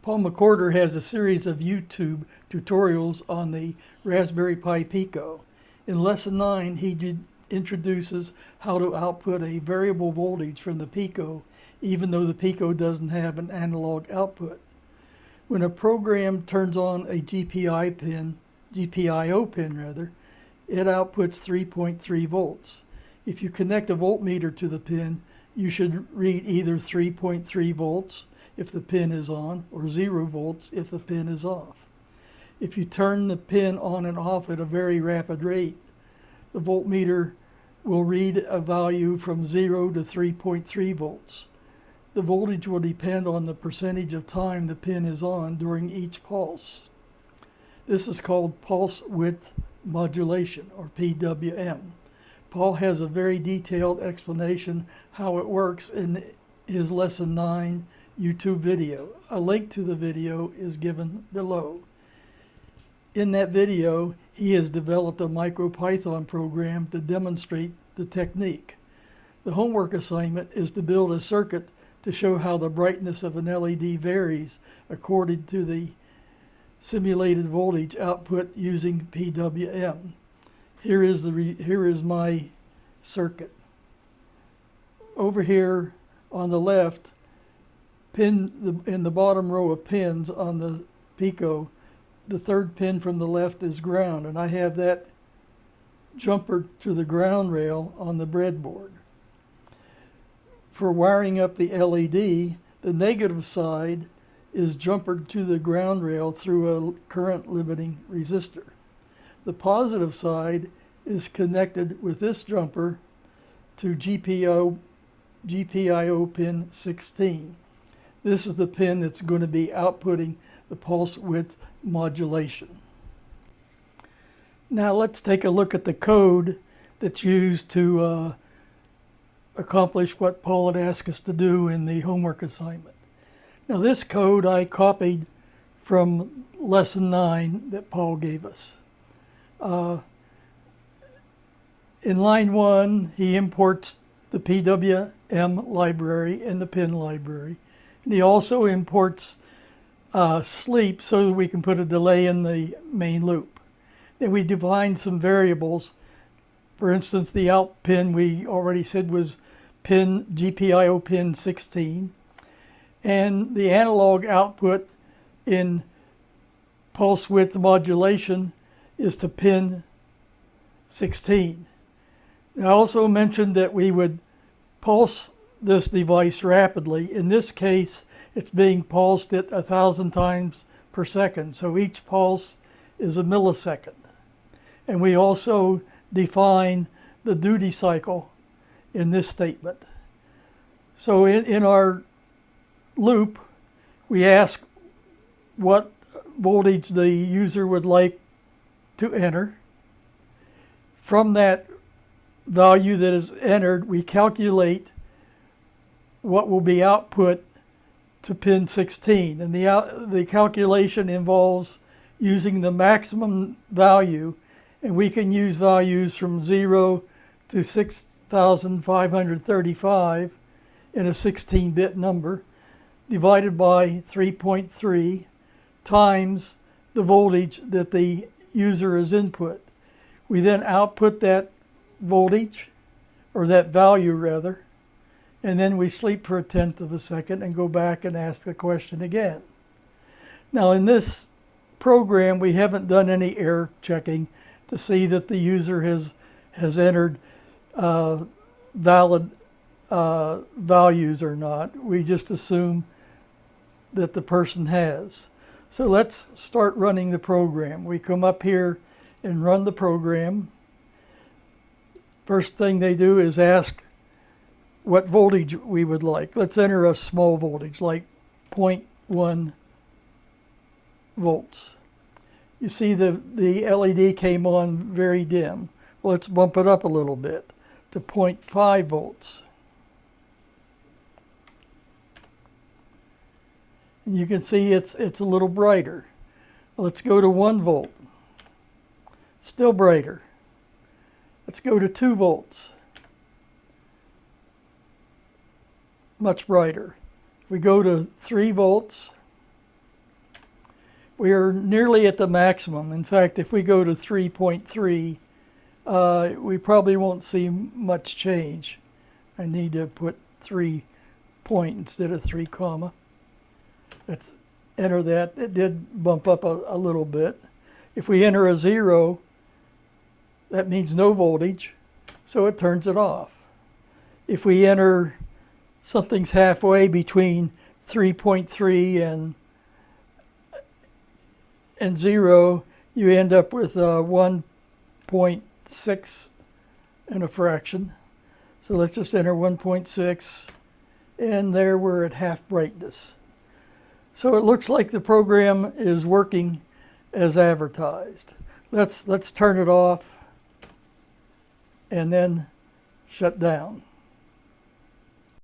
Paul McWhorter has a series of YouTube tutorials on the Raspberry Pi Pico. In Lesson 9, he introduces how to output a variable voltage from the Pico, even though the Pico doesn't have an analog output. When a program turns on a GPIO pin, it outputs 3.3 volts. If you connect a voltmeter to the pin, you should read either 3.3 volts if the pin is on, or 0 volts if the pin is off. If you turn the pin on and off at a very rapid rate, the voltmeter will read a value from 0 to 3.3 volts. The voltage will depend on the percentage of time the pin is on during each pulse. This is called pulse width modulation, or PWM. Paul has a very detailed explanation how it works in his Lesson 9 YouTube video. A link to the video is given below. In that video, he has developed a MicroPython program to demonstrate the technique. The homework assignment is to build a circuit to show how the brightness of an LED varies according to the simulated voltage output using PWM. Here is my circuit. Over here on the left, in the bottom row of pins on the Pico, the third pin from the left is ground, and I have that jumper to the ground rail on the breadboard. For wiring up the LED, the negative side is jumpered to the ground rail through a current limiting resistor. The positive side is connected with this jumper to GPIO pin 16. This is the pin that's going to be outputting the pulse width modulation. Now let's take a look at the code that's used to accomplish what Paul had asked us to do in the homework assignment. Now this code I copied from Lesson 9 that Paul gave us. In line 1, he imports the PWM library and the pin library. And he also imports sleep so that we can put a delay in the main loop. Then we define some variables. For instance, the out pin we already said was GPIO pin 16. And the analog output in pulse width modulation is to pin 16. I also mentioned that we would pulse this device rapidly. In this case, it's being pulsed at 1,000 times per second. So each pulse is a millisecond. And we also define the duty cycle in this statement. So in our loop, we ask what voltage the user would like to enter. From that value that is entered, we calculate what will be output to pin 16. And the calculation involves using the maximum value, and we can use values from 0 to 6,535 in a 16-bit number, divided by 3.3 times the voltage that the user has input. We then output that voltage, or that value rather, and then we sleep for 1/10 of a second and go back and ask the question again. Now in this program, we haven't done any error checking to see that the user has entered valid values or not. We just assume that the person has. So let's start running the program. We come up here and run the program. First thing they do is ask what voltage we would like. Let's enter a small voltage, like 0.1 volts. You see the LED came on very dim. Well, let's bump it up a little bit to 0.5 volts. And you can see it's a little brighter. Let's go to 1 volt. Still brighter. Let's go to 2 volts. Much brighter. We go to 3 volts. We are nearly at the maximum. In fact, if we go to 3.3, we probably won't see much change. I need to put 3 point instead of 3 comma. Let's enter that. It did bump up a little bit. If we enter a 0, that means no voltage, so it turns it off. If we enter something's halfway between 3.3 and 0, you end up with 1.6 and a fraction. So let's just enter 1.6, and there we're at half brightness. So it looks like the program is working as advertised. Let's turn it off and then shut down.